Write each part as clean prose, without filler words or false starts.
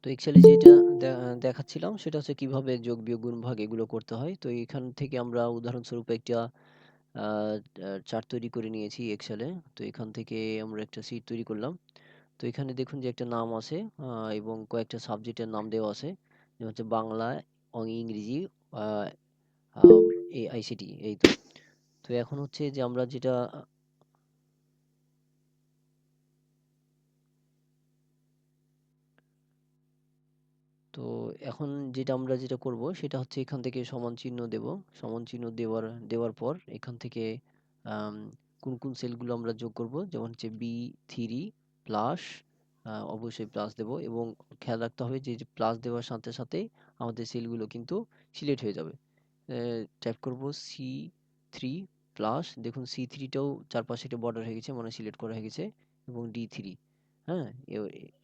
তো এক্সেলে যেটা দেখাচ্ছিলাম সেটা হচ্ছে কিভাবে যোগ বিয়োগ গুণ ভাগ এগুলো করতে হয়। তো এখান থেকে আমরা উদাহরণস্বরূপ একটা চার্ট তৈরি করে নিয়েছি এক্সেলে। তো এখান থেকে আমরা একটা শীট তৈরি করলাম। তো এখানে দেখুন যে একটা নাম আছে এবং কয়েকটা সাবজেক্টের নাম দেওয়া আছে। যেমন হচ্ছে বাংলা, ইংরেজি, আ আম আইসিটি এই তো। তো এখন হচ্ছে যে আমরা যেটা তো এখন যেটা করব সেটা হচ্ছে এখান থেকে সমান চিহ্ন দেব। সমান চিহ্ন দেওয়ার পর এখান থেকে আম কোন সেলগুলো আমরা যোগ করব যেমন হচ্ছে B3 প্লাস অবশ্যই প্লাস দেব এবং খেয়াল রাখতে হবে যে প্লাস দেওয়ার সাথে সাথেই আমাদের সেলগুলো কিন্তু সিলেক্ট হয়ে যাবে। টাইপ করব C3 প্লাস দেখুন C3 টাও চারপাশে একটা বর্ডার হয়ে গেছে মানে সিলেক্ট করা হয়ে গেছে এবং D3 হ্যাঁ?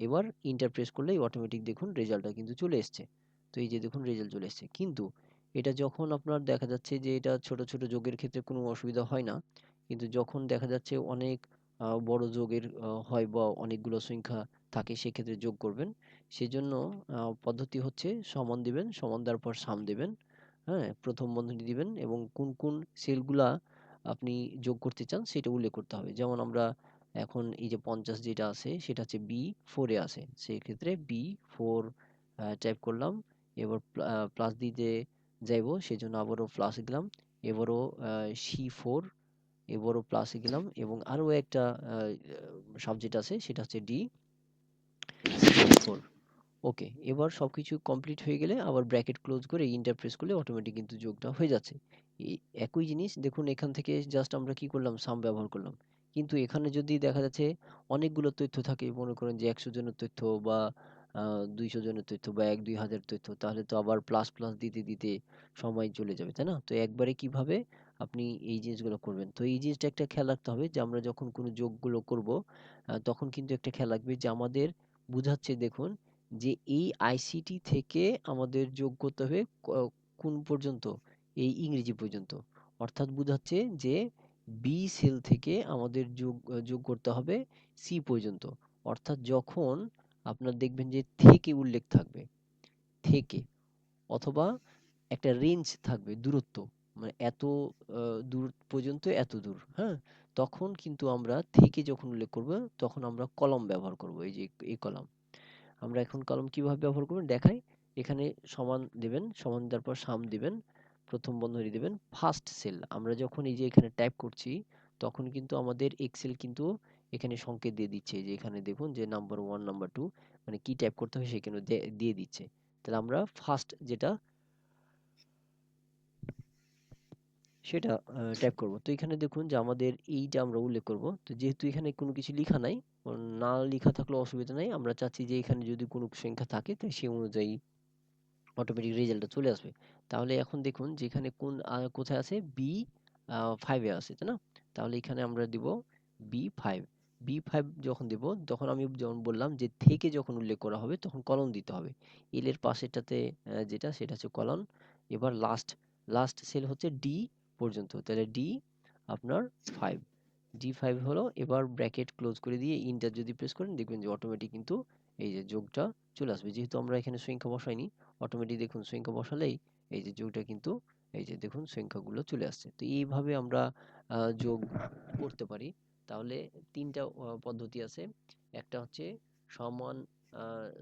এবার এন্টার প্রেস করলেই অটোমেটিক দেখুন রেজাল্টটা কিন্তু চলে এসছে। তো এই যে দেখুন রেজাল্ট চলে এসছে। কিন্তু এটা যখন আপনার দেখা যাচ্ছে যে এটা ছোট যোগের ক্ষেত্রে কোনো অসুবিধা হয় না। কিন্তু যখন দেখা যাচ্ছে অনেক বড় যোগের হয় বা অনেকগুলো সংখ্যা থাকে সেক্ষেত্রে যোগ করবেন। সেজন্য পদ্ধতি হচ্ছে সমান দিবেন, সমান দেওয়ার পর সাম দিবেন। হ্যাঁ? ১ম বন্ধনী দিবেন এবং কোন সেলগুলা আপনি যোগ করতে চান সেটা উল্লেখ করতে হবে। যেমন আমরা এখন এই যে ৫০ যেটা আছে সেটা হচ্ছে B4 এ আছে। সেক্ষেত্রে B4 টাইপ করলাম। এবার প্লাস দিতে যাইবো সেজন্য আবারও প্লাস দিলাম। এবারও C4 এবারও প্লাসে গেলাম এবং আরো একটা সাবজেক্ট আছে সেটা হচ্ছে D4 ওকে। এবার সবকিছু কমপ্লিট হয়ে গেলে আবার ব্র্যাকেট ক্লোজ করে এন্টার প্রেস করলে অটোমেটিক কিন্তু যোগটা হয়ে যাচ্ছে। এই একই জিনিস দেখুন এখান থেকে জাস্ট আমরা কি করলাম সাম ব্যবহার করলাম। কিন্তু এখানে যদি দেখা যাচ্ছে অনেকগুলো তথ্য থাকে মনে করেন যে ১০০ জনের তথ্য বা ২০০ জনের তথ্য বা ১-২ হাজার তথ্য তাহলে তো আবার প্লাস দিতে সময় চলে যাবে, তাই না? তো একবারে কিভাবে আপনি এই জিনিসগুলো করবেন। তো এই জিনিসটা একটা খেয়াল রাখতে হবে যে আমরা যখন কোনো যোগগুলো করব তখন কিন্তু একটা খেয়াল রাখবে যে আমাদের বুঝাচ্ছে দেখুন যে এই আইসিটি থেকে আমাদের যোগ করতে হবে কোন পর্যন্ত? এই ইংরেজি পর্যন্ত। অর্থাৎ বুঝাচ্ছে যে বি সেল থেকে আমাদের যোগ করতে হবে সি পর্যন্ত। অর্থাৎ যখন আপনার দেখবেন যে থেকে উল্লেখ থাকবে, থেকে অথবা একটা রেঞ্জ থাকবে দূরত্ব। মানে এত দূর পর্যন্ত এত দূর, হ্যাঁ? তখন কিন্তু আমরা থেকে যখন উল্লেখ করব তখন আমরা কলম ব্যবহার করব। এই যে এই কলাম। আমরা এখন কলম কিভাবে ব্যবহার করবেন দেখাই। এখানে সমান দিবেন, সমান দেওয়ার পর সাম দিবেন, প্রথম বন্ধনী দিবেন, ফার্স্ট সেল। আমরা যখন এই যে এখানে টাইপ করছি তখন কিন্তু আমাদের এক্সেল কিন্তু এখানে সংকেত দিয়ে দিচ্ছে যে এখানে দেখুন যে নাম্বার 1 নাম্বার 2 মানে কি টাইপ করতে হবে সেখানে দিয়ে দিচ্ছে। তাহলে আমরা ফার্স্ট যেটা সেটা টাইপ করব। তো এখানে দেখুন যে আমাদের এইটা আমরা উল্লেখ করব। তো যেহেতু এখানে কোনো কিছু লিখা নাই, না লিখা থাকলেও অসুবিধা নাই। আমরা চাচ্ছি যে এখানে যদি কোনো সংখ্যা থাকে তো সেই অনুযায়ী অটোমেটিক রেজাল্টটা চলে আসবে। তাহলে এখন দেখুন যে এখানে কোথায় আছে B5 এ আছে, তাই না? তাহলে এখানে আমরা দিব B5 B5 যখন দেব তখন আমি যেমন বললাম যে থেকে যখন উল্লেখ করা হবে তখন কলন দিতে হবে। এল এর পাশেরটাতে যেটা সেটা হচ্ছে কলন। এবার লাস্ট সেল হচ্ছে ডি পর্যন্ত। তাহলে ডি আপনার 5 D5 হলো। এবার ব্র্যাকেট ক্লোজ করে দিয়ে এন্টার যদি প্রেস করেন দেখবেন যে অটোমেটিক কিন্তু এই যে যোগটা চলে আসবে। যেহেতু আমরা এখানে সংখ্যা বসাইনি অটোমেটিক দেখুন সংখ্যা বসালেই এই যে যোগটা কিন্তু এই যে দেখুন সংখ্যাগুলো চলে আসছে। তো এইভাবে আমরা যোগ করতে পারি। তাহলে ৩ টা পদ্ধতি আছে। একটা হচ্ছে সমান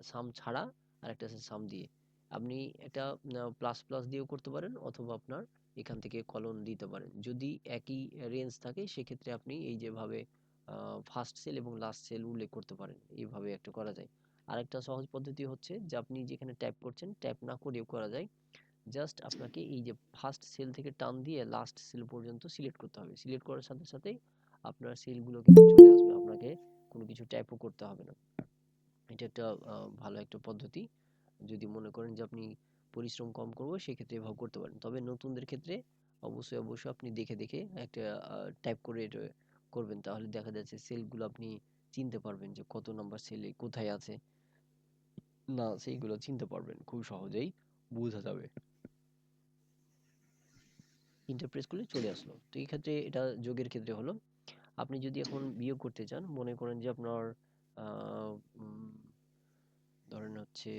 সাম ছাড়া আরেকটা আছে সাম দিয়ে। আপনি এটা প্লাস দিয়েও করতে পারেন অথবা আপনার এখান থেকে কলন দিতে পারেন। যদি একই রেঞ্জ থাকে সেক্ষেত্রে আপনি এই যেভাবে ফার্স্ট সেল এবং লাস্ট সেল উল্লেখ করতে পারেন। এইভাবে একটা করা যায়। আরেকটা সহজ পদ্ধতি হচ্ছে যে আপনি যেখানে টাইপ করছেন টাইপ না করেও করা যায়। জাস্ট আপনাকে এই যে ফার্স্ট সেল থেকে টান দিয়ে লাস্ট সেল পর্যন্ত সিলেক্ট করতে হবে। সিলেক্ট করার সাথে সাথেই আপনার সেলগুলো কিন্তু চলে আসবে। আপনাকে কোনো কিছু টাইপও করতে হবে না। এটা একটা ভালো একটা পদ্ধতি। যদি মনে করেন যে আপনি পরিশ্রম কম করব সেক্ষেত্রে এভাবে করতে পারেন। তবে নতুনদের ক্ষেত্রে অবশ্যই আপনি দেখে একটা টাইপ করে এটা করবেন। তাহলে দেখা যাচ্ছে সেলগুলো আপনি চিনতে পারবেন যে কত নাম্বার সেলে কোথায় আছে না সেইগুলো চিনতে পারবেন খুব সহজেই বোঝা যাবে। ইন্টারপ্রেস করলে চলে আসলো। তো এই ক্ষেত্রে এটা যোগের ক্ষেত্রে হলো। আপনি যদি এখন বিয়োগ করতে চান মনে করেন যে আপনার আহ, উম, ধরেন হচ্ছে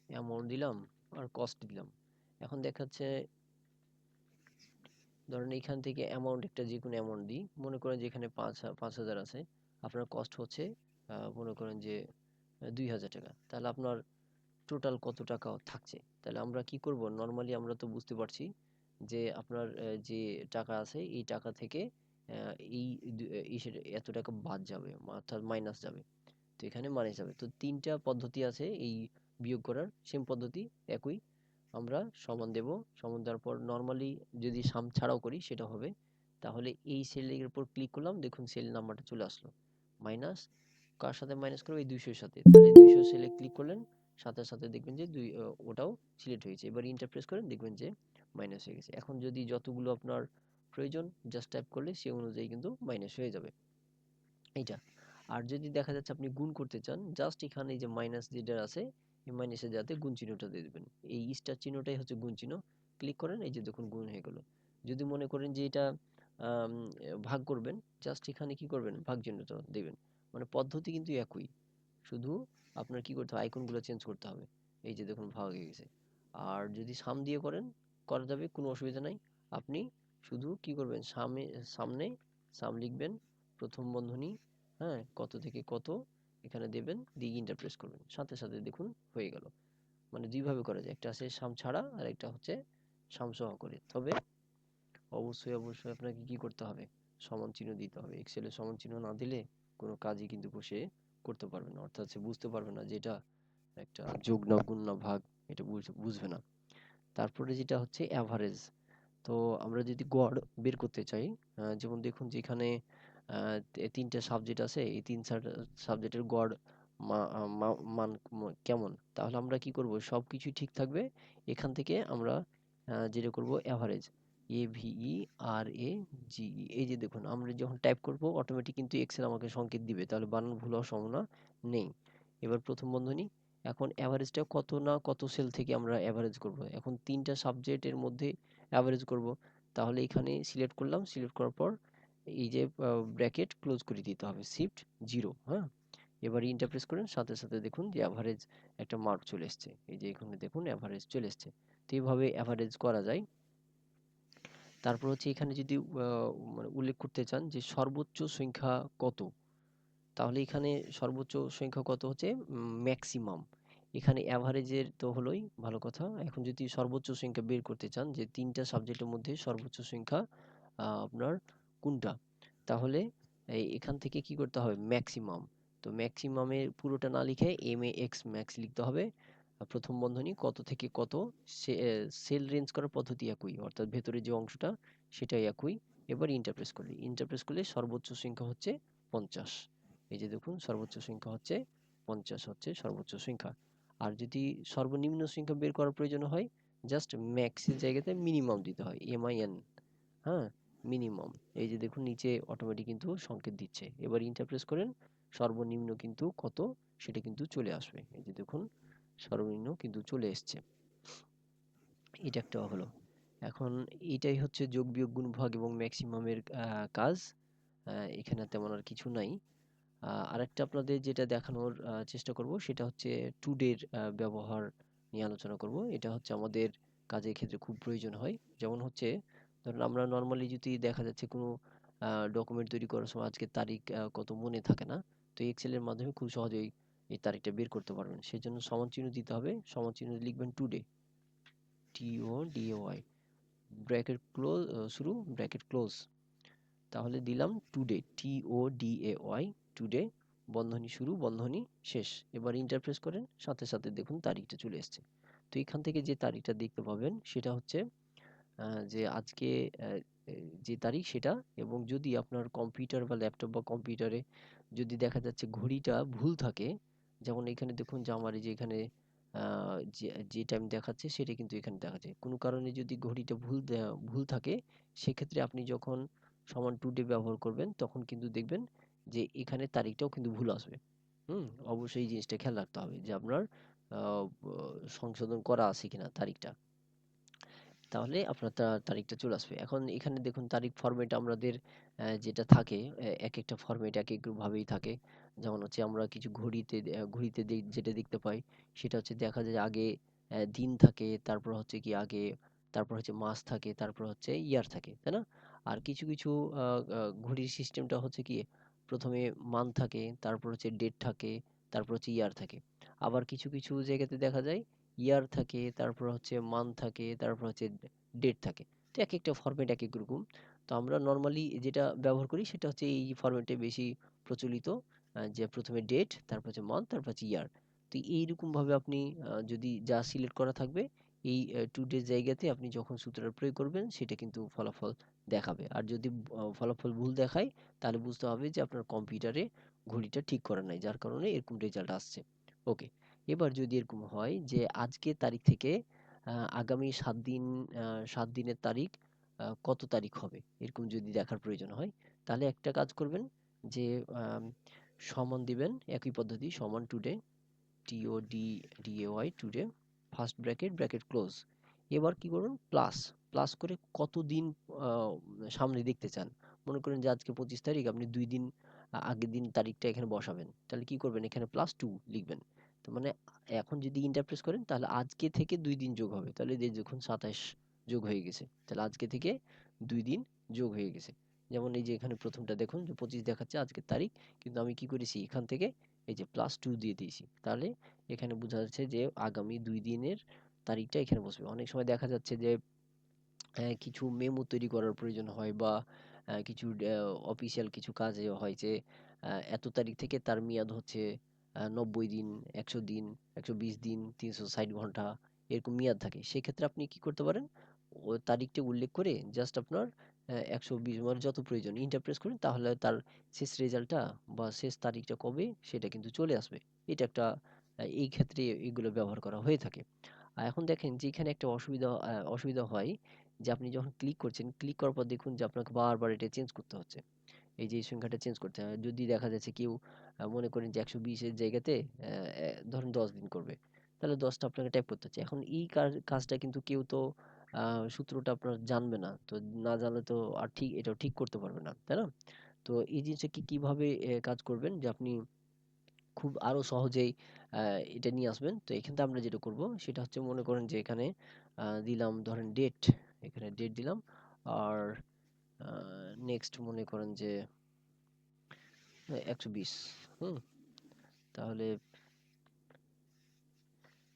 অ্যামাউন্ট দিলাম আর কস্ট দিলাম। এখন দেখাচ্ছে, ধরেন এখান থেকে অ্যামাউন্ট একটা যে কোনো অ্যামাউন্ট দিই, মনে করেন যে এখানে 5,000 আছে, আপনার কস্ট হচ্ছে মনে করেন যে 2,000 টাকা, তাহলে আপনার টোটাল কত টাকা থাকছে? তাহলে আমরা কি করব, নর্মালি আমরা তো বুঝতে পারছি যে আপনার যে টাকা আছে এই টাকা থেকে এই ইসের এত টাকা বাদ যাবে, অর্থাৎ মাইনাস যাবে। তো এখানে মাইনাস যাবে, তো তিনটা পদ্ধতি আছে এই বিয়োগ করার, সেম পদ্ধতি একই। আমরা সমান দেব, সমান দেওয়ার পর নর্মালি যদি সাম ছাড়াও করি সেটা হবে, তাহলে এই সেলের উপর ক্লিক করলাম, দেখুন সেল নাম্বারটা চলে আসলো। মাইনাস কার সাথে মাইনাস করবো? এই 200 সাথে, তাহলে 200 সেলে ক্লিক করলেন, সাথে সাথে দেখবেন যে ওটাও সিলেক্ট হয়েছে। এবার ইন্টার প্রেস করেন, দেখবেন যে মাইনাস হয়ে গেছে। এখন যদি যতগুলো আপনার প্রয়োজন জাস্ট টাইপ করলে সে অনুযায়ী কিন্তু মাইনাস হয়ে যাবে এইটা। আর যদি দেখা যাচ্ছে আপনি গুণ করতে চান, জাস্ট এখানে এই যে মাইনাস যেটা আছে, এই মাইনাসের যাতে গুণ চিহ্নটা দিয়ে দেবেন, এই স্টার চিহ্নটাই হচ্ছে গুণ চিহ্ন। ক্লিক করেন, এই যে দেখুন গুণ হয়ে গেল। যদি মনে করেন যে এটা আম, ভাগ করবেন, জাস্ট এখানে কি করবেন, ভাগ চিহ্নটা দেবেন। মানে পদ্ধতি কিন্তু একই, শুধু আপনার কি করতে হবে, আইকনগুলো চেঞ্জ করতে হবে। এই যে দেখুন ভাগ হয়ে গেছে। আর যদি সাম দিয়ে করেন, করা যাবে, কোনো অসুবিধা নাই। আপনি শুধু কি করবেন, সামনে সাম লিখবেন, প্রথম বন্ধনী, হ্যাঁ, কত থেকে কত এখানে দেবেন, দিয়ে ইন্টার প্রেস করবেন, সাথে সাথে দেখুন হয়ে গেল। মানে দুইভাবে করা যায়, একটা আছে সাম ছাড়া আর একটা হচ্ছে সাম সহ করে। তবে অবশ্যই অবশ্যই আপনাকে কি করতে হবে, সমান চিহ্ন দিতে হবে। এক্সেলে সমান চিহ্ন না দিলে কোনো কাজই কিন্তু সে করতে পারবে না, অর্থাৎ সে বুঝতে পারবে না যে এটা একটা যোগ না গুণ না ভাগ, এটা বুঝবে না। তারপরে যেটা হচ্ছে অ্যাভারেজ। তো আমরা যদি গড় বের করতে চাই, যেমন দেখুন যেখানে তিনটা সাবজেক্ট আছে, এই তিন সাবজেক্টের গড় মান কেমন, তাহলে আমরা কি করব, সব কিছুই ঠিক থাকবে, এখান থেকে আমরা যেটা করব অ্যাভারেজ, AVERAGE, এই যে দেখুন আমরা যখন টাইপ করব অটোমেটিক কিন্তু এক্সেল আমাকে সংকেত দিবে, তাহলে বানান ভুল হওয়ার সম্ভাবনা নেই। এবার প্রথম বন্ধনী, এখন অ্যাভারেজটা কত না কত সেল থেকে আমরা অ্যাভারেজ করব, এখন তিনটা সাবজেক্টের মধ্যে অ্যাভারেজ করব, তাহলে এখানে সিলেক্ট করলাম, সিলেক্ট করার পর এই যে ব্র্যাকেট ক্লোজ করে দিতে হবে, শিফট 0, হ্যাঁ। এবার ইন্টার প্রেস করেন, সাথে সাথে দেখুন যে অ্যাভারেজ একটা মার্ক চলে এসেছে, এই যে এখানে দেখুন অ্যাভারেজ চলে এসেছে। তো এইভাবে অ্যাভারেজ করা যায়। তারপর হচ্ছে এখানে যদি মানে উল্লেখ করতে চান যে সর্বোচ্চ সংখ্যা কত, তাহলে এখানে সর্বোচ্চ সংখ্যা কত হচ্ছে ম্যাক্সিমাম, এখানে অ্যাভারেজের তো হলোই ভালো কথা। এখন যদি সর্বোচ্চ সংখ্যা বের করতে চান যে তিনটা সাবজেক্টের মধ্যে সর্বোচ্চ সংখ্যা আপনার কোনটা, তাহলে এখান থেকে কি করতে হবে, ম্যাক্সিমাম। তো ম্যাক্সিমামের পুরোটা না লিখে MAX ম্যাক্স লিখতে হবে। প্রথম বন্ধনী কত থেকে কত, সেল রেঞ্জ করার পদ্ধতি একই, অর্থাৎ ভেতরে যে অংশটা সেটাই একই। এবার ইন্টারপ্রেস করলে সর্বোচ্চ সংখ্যা হচ্ছে 50। এই যে দেখুন সর্বোচ্চ সংখ্যা হচ্ছে 50 হচ্ছে সর্বোচ্চ সংখ্যা। আর যদি সর্বনিম্ন সংখ্যা বের করার প্রয়োজন হয়, জাস্ট ম্যাক্সের জায়গাতে মিনিমাম দিতে হয়, MIN, হ্যাঁ, মিনিমাম। এই যে দেখুন নিচে অটোমেটিক কিন্তু সংকেত দিচ্ছে। এবার ইন্টার প্রেস করেন, সর্বনিম্ন কিন্তু কত সেটা কিন্তু চলে আসবে, এই যে দেখুন সর্বনিম্ন কিন্তু চলে এসছে। এটা একটা হলো। এখন এটাই হচ্ছে যোগ বিয়োগ গুণ ভাগ এবং ম্যাক্সিমামের কাজ। এখানে তেমন আর কিছু নাই। আরেকটা আপনাদের যেটা দেখানোর চেষ্টা করব সেটা হচ্ছে টুডের ব্যবহার নিয়ে আলোচনা করব। এটা হচ্ছে আমাদের কাজের ক্ষেত্রে খুব প্রয়োজন হয়। যেমন হচ্ছে ধরুন আমরা নর্মালি যদি দেখা যাচ্ছে কোনো ডকুমেন্ট তৈরি করার সময় আজকের তারিখ কত মনে থাকে না, তো এক্সেলের মাধ্যমে খুব সহজেই এই তারিখটা বের করতে পারবেন। সেজন্য সমান চিহ্ন দিতে হবে, সমান চিহ্ন লিখবেন টুডে, TODAY, ব্র্যাকেট ক্লোজ, শুরু ব্র্যাকেট ক্লোজ, তাহলে দিলাম টুডে, TODAY, টুডে, বন্ধনী শুরু বন্ধনী শেষ। এবার ইন্টারপ্রেস করেন, সাথে সাথে দেখুন তারিখটা চলে এসেছে। তো এখান থেকে যে তারিখটা দেখতে পাবেন সেটা হচ্ছে যে আজকে যে তারিখ সেটা। এবং যদি আপনার কম্পিউটার বা ল্যাপটপ বা কম্পিউটারে যদি দেখা যাচ্ছে ঘড়িটা ভুল থাকে, যেমন এখানে দেখুন যে আমার এই যে এখানে যে যে টাইম দেখাচ্ছে সেটা কিন্তু এখানে দেখাচ্ছে, কোনো কারণে যদি ঘড়িটা ভুল থাকে, সেক্ষেত্রে আপনি যখন সমান টুডে ব্যবহার করবেন তখন কিন্তু দেখবেন যে এখানে তারিখটাও কিন্তু ভুল আসবে। হুম, অবশ্যই এই জিনিসটা খেয়াল রাখতে হবে যে আপনার সংশোধন করা আছে কিনা তারিখটা। তাহলে আপনার তারিখটা চলে আসবে। এখন এখানে দেখুন তারিখ ফরম্যাট আমাদের যেটা থাকে একেকটা ফরম্যাট একেক ভাবেই থাকে। যেমন হচ্ছে আমরা কিছু ঘড়িতে যেটা দেখতে পাই সেটা হচ্ছে দেখা যায় আগে দিন থাকে, তারপর হচ্ছে কি আগে, তারপর হচ্ছে মাস থাকে, তারপর হচ্ছে ইয়ার থাকে, তাই না? আর কিছু, কিছু আ আ ঘড়ির সিস্টেমটা হচ্ছে কি ১ম এ মান্থ থাকে, তারপর হচ্ছে ডেট থাকে, তারপর হচ্ছে ইয়ার থাকে। আবার কিছু, কিছু জায়গাতে দেখা যায় ইয়ার থাকে, তারপর হচ্ছে মান্থ থাকে, তারপর হচ্ছে ডেট থাকে। তো একেকটা ফরম্যাট একেক রকম। তো আমরা নরমালি যেটা ব্যবহার করি সেটা হচ্ছে এই ফরম্যাটে বেশি প্রচলিত। যে ১ম এ ডেট, তারপর হচ্ছে মান্থ, তারপর হচ্ছে ইয়ার। তো এইরকমভাবে আপনি যদি যা সিলেক্ট করা থাকবে এই টু ডের জায়গাতে আপনি যখন সূত্রটা প্রয়োগ করবেন সেটা কিন্তু ফলাফল দেখাবে। আর যদি ফলাফল ভুল দেখায় তাহলে বুঝতে হবে যে আপনার কম্পিউটারে ঘড়িটা ঠিক করা নাই। যার কারণে এরকম রেজাল্ট আসছে। ওকে। এবার যদি এরকম হয় যে আজকের তারিখ থেকে আগামী ৭ দিন ৭ দিনের তারিখ কত তারিখ হবে? এরকম যদি দেখার প্রয়োজন হয়, তাহলে একটা কাজ করবেন যে আম সমান দিবেন একই পদ্ধতি সমান today TODAY today first bracket bracket close. এবার কি করবেন প্লাস প্লাস করে কতদিন সামনে দেখতে চান। মনে করেন যে আজকে ২৫ তারিখ আপনি ২ দিন আগের দিন তারিখটা এখানে বসাবেন। তাহলে কি করবেন এখানে +2 লিখবেন। তো মানে এখন যদি ইন্টার প্রেস করেন তাহলে আজকে থেকে ২ দিন যোগ হবে। তাহলে এই যে দেখুন ২৭ যোগ হয়ে গেছে। তাহলে আজকে থেকে ২ দিন যোগ হয়ে গেছে। যেমন এই যে এখানে ১ম টা দেখুন যে ২৫ দেখাচ্ছে আজকের তারিখ। কিন্তু আমি কি করেছি এখান থেকে এই যে +2 দিয়ে দিয়েছি। তাহলে এখানে বোঝা যাচ্ছে যে আগামী ২ দিনের তারিখটা এখানে বসবে। অনেক সময় দেখা যাচ্ছে যে কিছু মেমো তৈরি করার প্রয়োজন হয় বা কিছু অফিসিয়াল কিছু কাজে হয় যে এত তারিখ থেকে তার মেয়াদ হচ্ছে ৯০ দিন, ১০০ দিন, ১২০ দিন, ৩৬০ ঘন্টা এরকম মেয়াদ থাকে। সেক্ষেত্রে আপনি কি করতে পারেন? ওই তারিখটা উল্লেখ করে জাস্ট আপনার ১২০ মানে যত প্রয়োজন এন্টার প্রেস করুন তাহলে তার শেষ রেজাল্টটা বা শেষ তারিখটা কবে সেটা কিন্তু চলে আসবে। এটা একটা এই ক্ষেত্রে এগুলো ব্যবহার করা হয়ে থাকে। এখন দেখেন যে এখানে একটা অসুবিধা হয় যে আপনি যখন ক্লিক করছেন, ক্লিক করার পর দেখুন যে আপনাকে বারবার এটা চেঞ্জ করতে হচ্ছে। এই যে এই সংখ্যাটা চেঞ্জ করতে হয়। যদি দেখা যাচ্ছে কেউ মনে করেন যে ১২০ এর জায়গাতে ধরেন ১০ দিন করবে। তাহলে ১০ টা আপনাকে টাইপ করতে হচ্ছে। এখন এই কাজটা কিন্তু কেউ তো আ সূত্রটা আপনার জানবে না। তো না জানলে তো আর এটাও ঠিক করতে পারবে না। তাই না? তো এই জিনিসটা কিভাবে কাজ করবেন যে আপনি খুব আরো সহজেই আ এটা নিয়ে আসবেন। তো এখান থেকে আমরা যেটা করব সেটা হচ্ছে মনে করেন যে এখানে দিলাম ধরেন ডেট, এখানে ডেট দিলাম। আর আ নেক্সট মনে করেন যে ১২০, হুম? তাহলে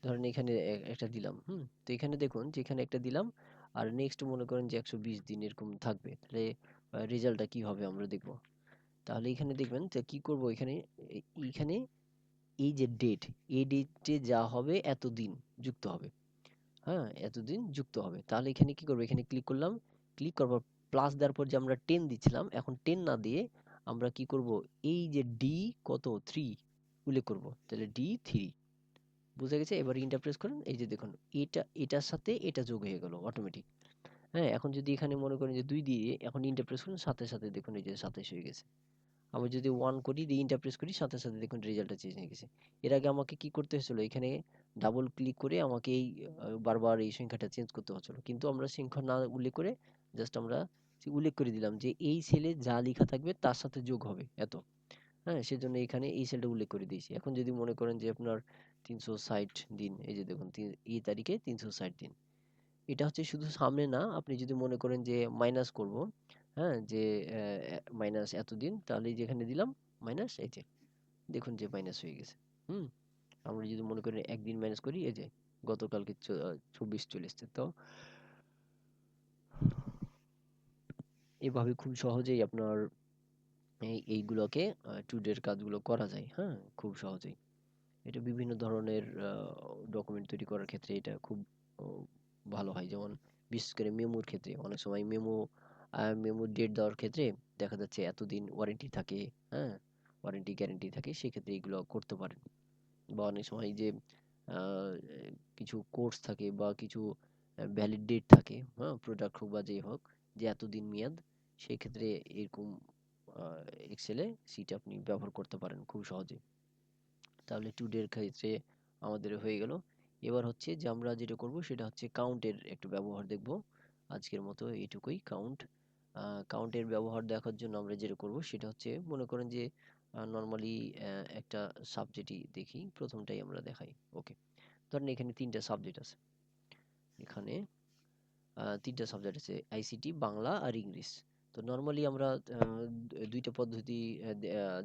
ধরেন এখানে একটা দিলাম, হুম? তো এখানে দেখুন যে এখানে একটা দিলাম আর নেক্সট মনে করেন যে ১২০ দিন এরকম থাকবে। তাহলে রেজাল্টটা কি হবে আমরা দেখব। তাহলে এখানে দেখবেন যে কি করব এখানে এইখানে এই যে ডেট, এই ডেটে যা হবে এতদিন যুক্ত হবে। হ্যাঁ? এতদিন যুক্ত হবে। তাহলে এখানে কি করব? এখানে ক্লিক করলাম। ক্লিক করার পর প্লাস দেওয়ার পর যে আমরা 10 দিচ্ছিলাম, এখন 10 না দিয়ে আমরা কি করব? এই যে ডি কত 3 উল্লেখ করব। তাহলে D3 বুঝা গেছে? এবার এন্টার প্রেস করেন। এই যে দেখুন এটার সাথে এটা যোগ হয়ে গেল অটোমেটিক। হ্যাঁ? এখন যদি এখানে মনে করেন যে ২ দিয়ে এখন এন্টার প্রেস করুন সাথে, সাথে দেখুন এই যে ২৭ হয়ে গেছে। আবার যদি 1 করি দিয়ে এন্টার প্রেস করি সাথে, সাথে দেখুন রেজাল্টটা চেঞ্জ হয়ে গেছে। এর আগে আমাকে কি করতে হয়েছিল? এখানে ডাবল ক্লিক করে আমাকে এই বারবার এই সংখ্যাটা চেঞ্জ করতে হচ্ছিল। কিন্তু আমরা সংখ্যা না উল্লেখ করে জাস্ট আমরা উল্লেখ করে দিলাম যে এই সেলে যা লেখা থাকবে তার সাথে যোগ হবে এত। হ্যাঁ? সেজন্য এখানে এই সেলটা উল্লেখ করে দিয়েছি। এখন যদি মনে করেন যে আপনার ৩৬০ দিন, এই যে দেখুন এই তারিখে ৩৬০ দিন। এটা হচ্ছে শুধু সামনে না, আপনি যদি মনে করেন যে মাইনাস করব, হ্যাঁ? যে মাইনাস এতদিন তাহলে এই যে এখানে দিলাম মাইনাস এই যে দেখুন যে মাইনাস হয়ে গেছে। হুম? আমরা যদি মনে করেন একদিন মাইনাস করি এই যে গতকালকে ২৪ চলে এসছে। তো এভাবে খুব সহজেই আপনার এইগুলোকে টুডের কাজগুলো করা যায়। হ্যাঁ? খুব সহজেই। এটা বিভিন্ন ধরনের ডকুমেন্ট তৈরি করার ক্ষেত্রে এটা খুব ও ভালো হয়। যেমন বিশেষ করে মেমোর ক্ষেত্রে অনেক সময় মেমোর ডেট দেওয়ার ক্ষেত্রে দেখা যাচ্ছে এতদিন ওয়ারেন্টি থাকে, হ্যাঁ? ওয়ারেন্টি গ্যারান্টি থাকে সেক্ষেত্রে এগুলো করতে পারেন। বা অনেক সময় যে আ কিছু কোর্স থাকে বা কিছু ভ্যালিড ডেট থাকে, হ্যাঁ? প্রোডাক্ট হোক বা যেই হোক যে এতদিন মেয়াদ সেক্ষেত্রে এরকম আ এক্সেলে শিট আপনি ব্যবহার করতে পারেন খুব সহজে। তাহলে টুডের ক্ষেত্রে আমাদের হয়ে গেল। এবার হচ্ছে যে আমরা যেটা করব সেটা হচ্ছে কাউন্টের একটু ব্যবহার দেখব। আজকের মতো এইটুকুই। কাউন্টের ব্যবহার দেখার জন্য আমরা যেটা করব সেটা হচ্ছে, মনে করেন যে নর্মালি একটা সাবজেক্টই দেখি, প্রথমটাই আমরা দেখাই। ওকে, ধরেন এখানে তিনটা সাবজেক্ট আছে। এখানে তিনটা সাবজেক্ট আছে, আইসিটি, বাংলা আর ইংলিশ। তো নর্মালি আমরা দুইটা পদ্ধতি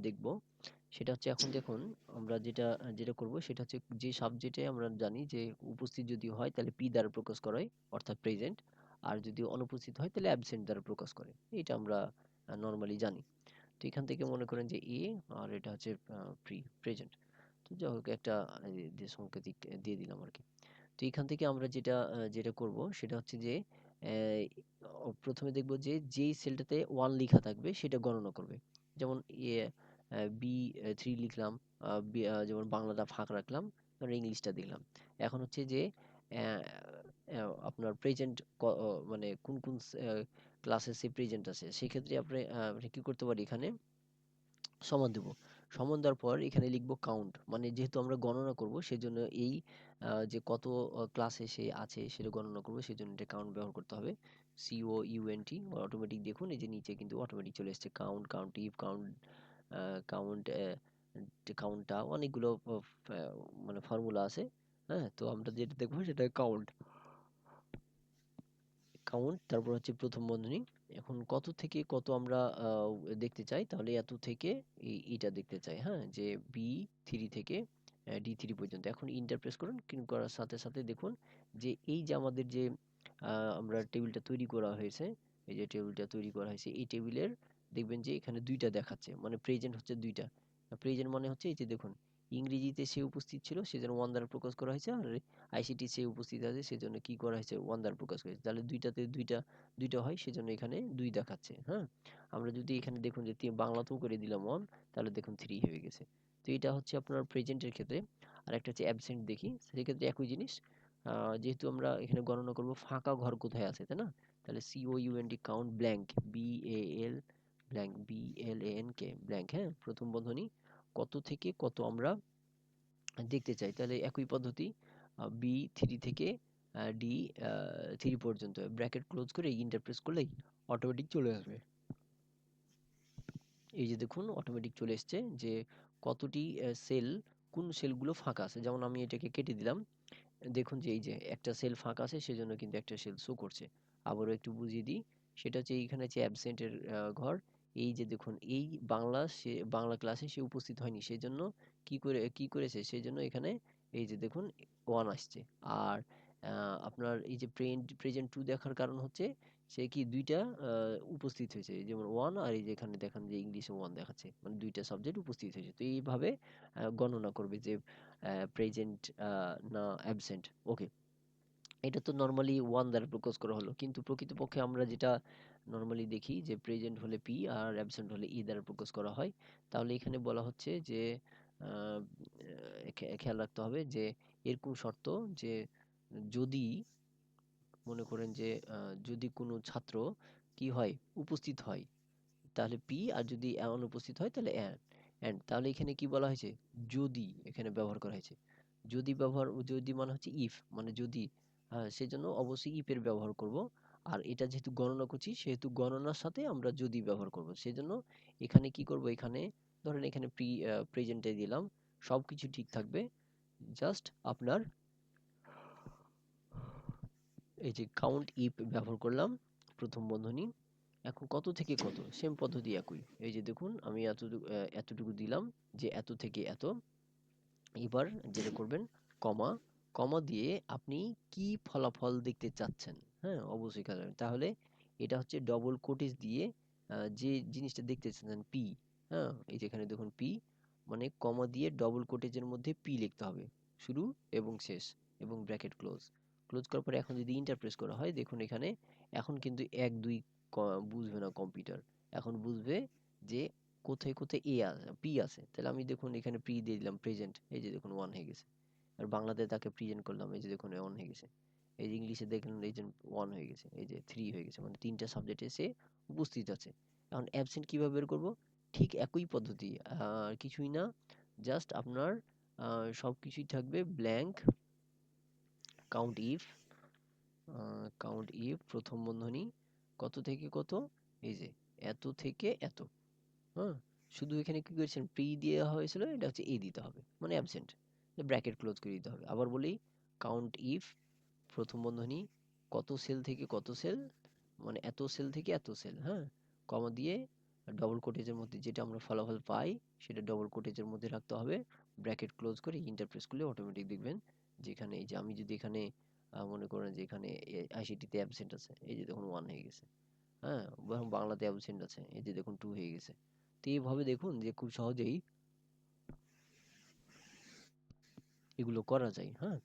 দেখব। সেটা হচ্ছে, এখন দেখুন আমরা যেটা যেটা করব সেটা হচ্ছে, যে সাবজেক্টে আমরা জানি যে উপস্থিত যদি হয় তাহলে পি দ্বারা প্রকাশ করা হয়, অর্থাৎ প্রেজেন্ট। আর যদি অনুপস্থিত হয় তাহলে অ্যাবসেন্ট দ্বারা প্রকাশ করে। এটা আমরা নর্মালি জানি। তো এখান থেকে মনে করেন যে এ, আর এটা হচ্ছে প্রেজেন্ট। তো যাই হোক, একটা যে সংকেতিক দিয়ে দিলাম আর কি। তো এখান থেকে আমরা যেটা করব সেটা হচ্ছে যে প্রথমে দেখব যে যেই সেলটাতে ওয়ান লেখা থাকবে সেটা গণনা করবে। যেমন বি থ্রি লিখলাম, যেমন বাংলাটা ফাঁক রাখলাম, ধরুন ইংলিশটা দিলাম। এখন হচ্ছে যে আহ, আপনার প্রেজেন্ট মানে কোন কোন ক্লাসে সে প্রেজেন্ট আছে, সেক্ষেত্রে আপনি কি করতে পারি, এখানে সমান দেব। সমান দেওয়ার পর এখানে লিখব কাউন্ট, মানে যেহেতু আমরা গণনা করব সেজন্য এই যে কত ক্লাসে সে আছে সেটা গণনা করব, সেজন্য এটা কাউন্ট ব্যবহার করতে হবে। COUNT, অটোমেটিক দেখুন এই যে নিচে কিন্তু অটোমেটিক চলে এসেছে, count, count if, count, count, কাউন্টটা অনেকগুলো মানে ফর্মুলা আছে। হ্যাঁ, তো আমরা যেটা দেখবো সেটা কাউন্ট। কাউন্ট, তারপর হচ্ছে প্রথম বন্ধনী। এখন কত থেকে কত আমরা দেখতে চাই, তাহলে এত থেকে এইটা দেখতে চাই। হ্যাঁ, যে B3 থেকে D3 পর্যন্ত। এখন ইন্টার প্রেস করুন, ক্লিক করার সাথে সাথে দেখুন যে এই যে আমাদের যে আমরা টেবিলটা তৈরি করা হয়েছে, এই যে টেবিলটা তৈরি করা হয়েছে, এই টেবিলের দেখবেন যে এখানে দুইটা দেখাচ্ছে, মানে প্রেজেন্ট হচ্ছে দুইটা। প্রেজেন্ট মানে হচ্ছে এই যে দেখুন, ইংরেজিতে সে উপস্থিত ছিল সেজন্য ওয়ান দ্বারা প্রকাশ করা হয়েছে, আর আইসিটি সে উপস্থিত আছে সেজন্য কি করা হয়েছে, ওয়ান দ্বারা প্রকাশ করেছে। তাহলে দুইটাতে দুইটা দুইটা হয়, সেজন্য এখানে দুই দেখাচ্ছে। হ্যাঁ, আমরা যদি এখানে দেখুন যে বাংলাতেও করে দিলাম ওয়ান, তাহলে দেখুন থ্রি হয়ে গেছে। তো এটা হচ্ছে আপনার প্রেজেন্টের ক্ষেত্রে। আর একটা হচ্ছে অ্যাবসেন্ট দেখি, সেক্ষেত্রে একই জিনিস। যেহেতু আমরা এখানে গণনা করব ফাঁকা ঘর কোথায় আছে, তাই না? তাহলে COUNT, count blank, BAL blank, BLANK blank. হ্যাঁ, প্রথম বন্ধনী কত থেকে কত আমরা দেখতে চাই, তাহলে একই পদ্ধতি। B3 থেকে D3 পর্যন্ত ব্র্যাকেট ক্লোজ করে ইন্টারপ্রেস করলেই অটোমেটিক চলে আসবে। এই যে দেখুন অটোমেটিক চলে এসছে যে কতটি সেল, কোন সেলগুলো ফাঁকা আছে। যেমন আমি এটাকে কেটে দিলাম, দেখুন যে এই যে একটা সেল ফাঁকা আছে সেজন্য কিন্তু একটা সেল শো করছে। আবারও একটু বুঝিয়ে দিই, সেটা হচ্ছে এইখানে যে অ্যাবসেন্টের ঘর, এই যে দেখুন এই বাংলা ক্লাসে সে উপস্থিত হয়নি, সেজন্য কি করেছে, সেজন্য এখানে এই যে দেখুন ওয়ান আসছে। আর আপনার এই যে প্রেজেন্ট টু দেখার কারণ হচ্ছে সে কি দুইটা উপস্থিত হয়েছে, যেমন ওয়ান, আর এই যে এখানে দেখান যে ইংলিশে ওয়ান দেখাচ্ছে, মানে দুইটা সাবজেক্ট উপস্থিত হয়েছে। তো এইভাবে গণনা করবে যে প্রেজেন্ট না অ্যাবসেন্ট। ওকে, এটা তো নর্মালি ওয়ান দ্বারা প্রকাশ করা হলো, কিন্তু প্রকৃতপক্ষে আমরা যেটা নর্মালি দেখি যে প্রেজেন্ট হলে পি আর অ্যাবসেন্ট হলে ই দ্বারা প্রকাশ করা হয়। তাহলে এখানে বলা হচ্ছে যে আহ, খেয়াল রাখতে হবে যে এরকম শর্ত, যে যদি মনে করেন যে যদি কোনো ছাত্র কি হয়, উপস্থিত হয়, তাহলে পি, আর যদি অনুপস্থিত হয় তাহলে অ্যান্ড। তাহলে এখানে কি বলা হয়েছে, যদি এখানে ব্যবহার করা হয়েছে। যদি মানে হচ্ছে ইফ, মানে যদি, সেজন্য অবশ্যই ইফ এর ব্যবহার করব। আর এটা যেহেতু গণনা করছি সেহেতু গণনার সাথে আমরা যদি ব্যবহার করব, সেজন্য এখানে কি করব, এখানে ধরেন এখানে প্রেজেন্টে দিলাম, সবকিছু ঠিক থাকবে। জাস্ট আপনার এই যে কাউন্ট ইফ ব্যবহার করলাম, প্রথম বন্ধনী। এখন কত থেকে কত, সেম পদ্ধতি একই। এই যে দেখুন আমি এতটুকু দিলাম, যে এত থেকে এত। এবার যেটা করবেন, কমা, কমা দিয়ে আপনি কি ফলাফল দেখতে চাচ্ছেন, হ্যাঁ অবশ্যই খেয়াল রাখবেন। তাহলে এটা হচ্ছে ডবল কোটেজ দিয়ে যে জিনিসটা দেখতে চাচ্ছেন পি, হ্যাঁ এই যে এখানে দেখুন পি, মানে কমা দিয়ে ডবল কোটেজের মধ্যে পি লিখতে হবে, শুরু এবং শেষ, এবং ব্র্যাকেট ক্লোজ। ক্লোজ করার পরে এখন যদি ইন্টারপ্রেস করা হয়, দেখুন এখানে এখন কিন্তু এক দুই বুঝবে না কম্পিউটার, এখন বুঝবে যে কোথায় কোথায় পি আছে। তাহলে আমি দেখুন এখানে প্রি দিয়ে দিলাম প্রেজেন্ট, এই যে দেখুন ওয়ান হয়ে গেছে। আর বাংলাতে তাকে প্রেজেন্ট করলাম, এই যে দেখুন ওয়ান হয়ে গেছে। এই যে ইংলিশে দেখলেন এই যে ওয়ান হয়ে গেছে, এই যে থ্রি হয়ে গেছে, মানে তিনটা সাবজেক্টে সে উপস্থিত আছে। এখন অ্যাবসেন্ট কিভাবে বের করব, ঠিক একই পদ্ধতি, কিছুই না, জাস্ট আপনার সব কিছুই থাকবে ব্ল্যাঙ্ক, কাউন্ট ইফ প্রথম বন্ধনী কত থেকে কত, এই যে এত থেকে এত। হ্যাঁ, শুধু এখানে কি করেছেন, প্রি দেওয়া হয়েছিল, এটা হচ্ছে এ দিতে হবে, মানে অ্যাবসেন্ট, ব্র্যাকেট ক্লোজ করে দিতে হবে। আবার বলি, কাউন্ট ইফ প্রথম বন্ধনী কত সেল থেকে কত সেল, মানে এত সেল থেকে এত সেল, হ্যাঁ, কমা দিয়ে ডবল কোটেজের মধ্যে যেটা আমরা ফলাফল পাই সেটা ডবল কোটেজের মধ্যে রাখতে হবে, ব্র্যাকেট ক্লোজ করে ইন্টার প্রেস করলে অটোমেটিক দেখবেন যেখানে, এই যে আমি যদি এখানে মনে করেন যে এখানে আইসিটিতে অ্যাবসেন্ট আছে, এই যে দেখুন 1 হয়ে গেছে। হ্যাঁ, বরং বাংলাতে অ্যাবসেন্ট আছে, এই যে দেখুন 2 হয়ে গেছে। তো এইভাবে দেখুন যে খুব সহজেই এগুলো করা যায়। হ্যাঁ,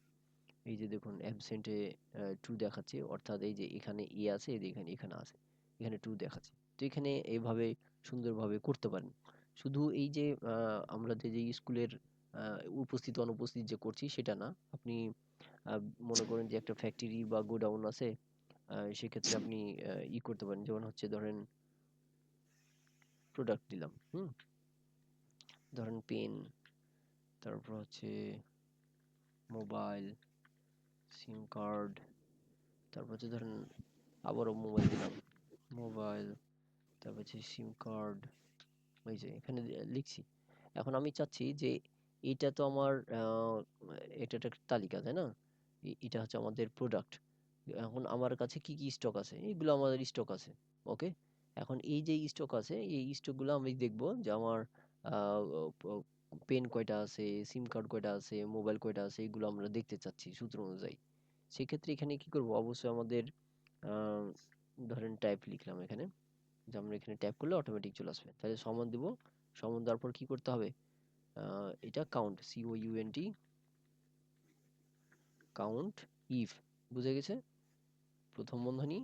এই যে দেখুন অ্যাবসেন্টে 2 দেখাচ্ছে, অর্থাৎ এই যে এখানে এ আছে, এই যে এখানে এখানে আছে, এখানে 2 দেখাচ্ছে। তো এখানে এইভাবে সুন্দরভাবে করতে পারেন। শুধু এই যে আমরা যে স্কুলের উপস্থিত অনুপস্থিত যে করছি সেটা না, আপনি মনে করেন যে একটা ফ্যাক্টরি বা গোডাউন আছে, সেক্ষেত্রে আপনি করতে পারেন, যেমন হচ্ছে ধরেন প্রোডাক্ট দিলাম, ধরেন পেন, তারপর হচ্ছে মোবাইল, সিম কার্ড, তারপর হচ্ছে ধরেন আবারও মোবাইল দিলাম, মোবাইল, তারপর হচ্ছে সিম কার্ড, ওই যে এখানে লিখছি। এখন আমি চাচ্ছি যে এটা তো আমার এটা একটা তালিকা, তাই না? এটা হচ্ছে আমাদের প্রোডাক্ট। এখন আমার কাছে কি কি স্টক আছে, এইগুলো আমাদের স্টক আছে। ওকে, এখন এই যে স্টক আছে, এই স্টকগুলো আমি দেখব যে আমার পেন কয়টা আছে, সিম কার্ড কয়টা আছে, মোবাইল কয়টা আছে, এগুলো আমরা দেখতে চাচ্ছি সূত্র অনুযায়ী। সেক্ষেত্রে এখানে কি করব, অবশ্যই আমাদের আহ, ধরেন টাইপ লিখলাম এখানে, যে আমরা এখানে ট্যাপ করলে অটোমেটিক চলে আসবে, তাহলে সমান দিব। সমান দেওয়ার পর কি করতে হবে, এটা কাউন্ট, COUNT, কাউন্ট ইফ, বুঝে গেছে? প্রথম বন্ধনী,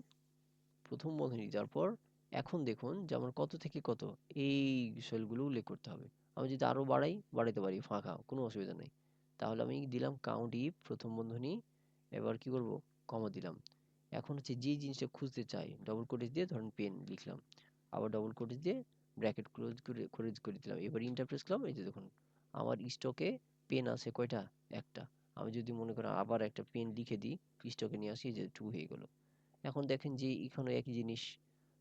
প্রথম বন্ধনী দেওয়ার পর এখন দেখুন যে আমার কত থেকে কত, এই বিষয়গুলো উল্লেখ করতে হবে। আমি যদি আরো বাড়াই, বাড়াতে পারি, ফাঁকা, কোনো অসুবিধা নেই। তাহলে আমি দিলাম কাউন্ট ইফ প্রথম বন্ধনী, এবার কি করব, কমা দিলাম। এখন হচ্ছে যে জিনিসটা খুঁজতে চাই, ডবল কোটেজ দিয়ে ধরেন পেন লিখলাম, আবার ডবল কোটেজ দিয়ে ব্র্যাকেট ক্লোজ করে দিলাম, এবার ইন্টার প্রেস করলাম, এই যে দেখুন আমার স্টকে পেন আছে কয়টা, একটা। আমি যদি মনে করেন আবার একটা পেন লিখে দিই, স্টকে নিয়ে আসি, এই যে 2 হয়ে গেল। এখন দেখেন যে এখানে একই জিনিস।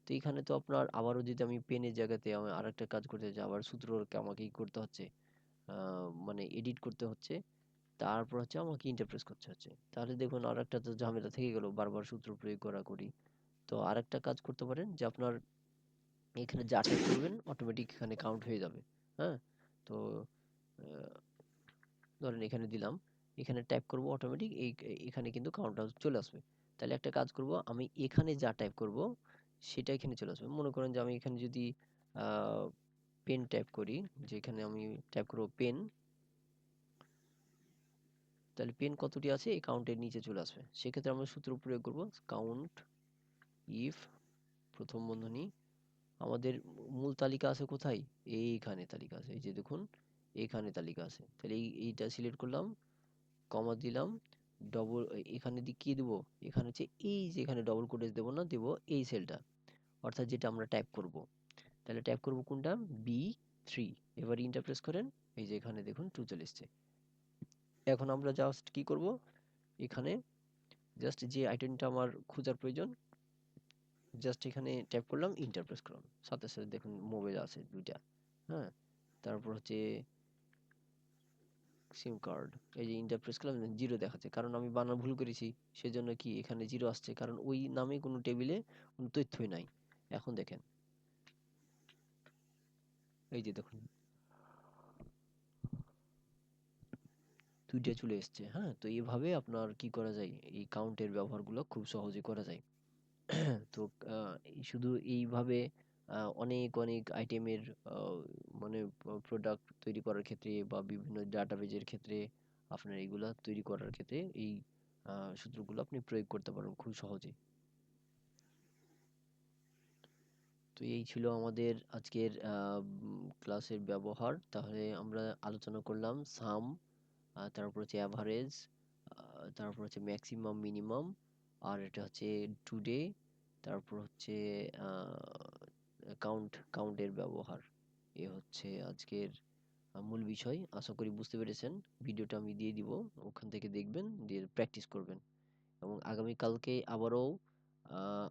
তো এখানে তো আপনার আবারও যদি আমি পেনের জায়গাতে আমি আরেকটা কাজ করতে চাই, আবার সূত্রকে আমাকে কি করতে হচ্ছে, মানে এডিট করতে হচ্ছে, তারপর হচ্ছে আমাকে ইন্টারপ্রেস করতে হচ্ছে। তাহলে দেখুন আরেকটা তো ঝামেলা থেকে গেল, বারবার সূত্র প্রয়োগ করা করি। তো আরেকটা কাজ করতে পারেন যে আপনার এখানে যা টাইপ করবেন অটোমেটিক এখানে কাউন্ট হয়ে যাবে। হ্যাঁ, তো আহ, ধরেন এখানে দিলাম, এখানে টাইপ করব অটোমেটিক, এখানে কিন্তু কাউন্টটা চলে আসবে। তাহলে একটা কাজ করব, আমি এখানে যা টাইপ করব সেটা এখানে চলে আসবে। মনে করেন যে আমি এখানে যদি পেন টাইপ করি, যে এখানে আমি টাইপ করব পেন, তাহলে পেন কতটি আছে এই কাউন্টের নিচে চলে আসবে। সেক্ষেত্রে আমরা সূত্র প্রয়োগ করব, কাউন্ট ইফ প্রথম বন্ধনী, আমাদের মূল তালিকা আছে কোথায়, এইখানে তালিকা আছে, এই যে দেখুন এইখানে তালিকা আছে। তাহলে এইটা সিলেক্ট করলাম, কমা দিলাম, ডবল, এখানে কি দেবো, এখানে হচ্ছে এই যে এখানে ডবল কোটেজ দেবো না, দেবো এই সেলটা, অর্থাৎ যেটা আমরা টাইপ করব। তাহলে টাইপ করব কোনটা, B3। এবার ইন্টার প্রেস করেন, এই যে এখানে দেখুন 2 চলে এসছে। এখন আমরা জাস্ট কি করব, এখানে জাস্ট যে আইটেমটা আমার খোঁজার প্রয়োজন, জাস্ট এখানে ট্যাপ করলাম, ইন্টার প্রেস করলাম, সাথে সাথে দেখুন মোবাইল আছে দুইটা। হ্যাঁ, তারপর হচ্ছে সিম কার্ড, এই যে ইন্টার প্রেস করলাম, 0 দেখাচ্ছে, কারণ আমি বানান ভুল করেছি, সেজন্য কি এখানে 0 আসছে, কারণ ওই নামে কোনো টেবিলে কোনো তথ্যই নাই। এখন দেখেন, এই যে দেখুন দুইটা চলে এসছে। হ্যাঁ, তো এইভাবে আপনার কি করা যায়, এই কাউন্টের ব্যবহারগুলো খুব সহজে করা যায়। তো শুধু এইভাবে অনেক অনেক আইটেমের মানে প্রোডাক্ট তৈরি করার ক্ষেত্রে বা বিভিন্ন ডাটাবেজের ক্ষেত্রে আপনার এগুলা তৈরি করার ক্ষেত্রে এই সূত্রগুলো আপনি প্রয়োগ করতে পারেন খুব সহজে। তো এই ছিল আমাদের আজকের ক্লাসের ব্যবহার। তাহলে আমরা আলোচনা করলাম সাম, তারপর হচ্ছে অ্যাভারেজ, তারপর হচ্ছে ম্যাক্সিমাম মিনিমাম, আর এটা হচ্ছে টুডে, তারপর হচ্ছে কাউন্টের ব্যবহার। এ হচ্ছে আজকের মূল বিষয়। আশা করি বুঝতে পেরেছেন। ভিডিওটা আমি দিয়ে দিব। ওখান থেকে দেখবেন, দিয়ে প্র্যাকটিস করবেন। এবং আগামীকালকে আবারও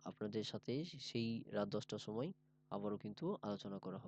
আপনাদের সাথে সেই রাত ১০ টার সময় আবারও কিন্তু আলোচনা করা হবে।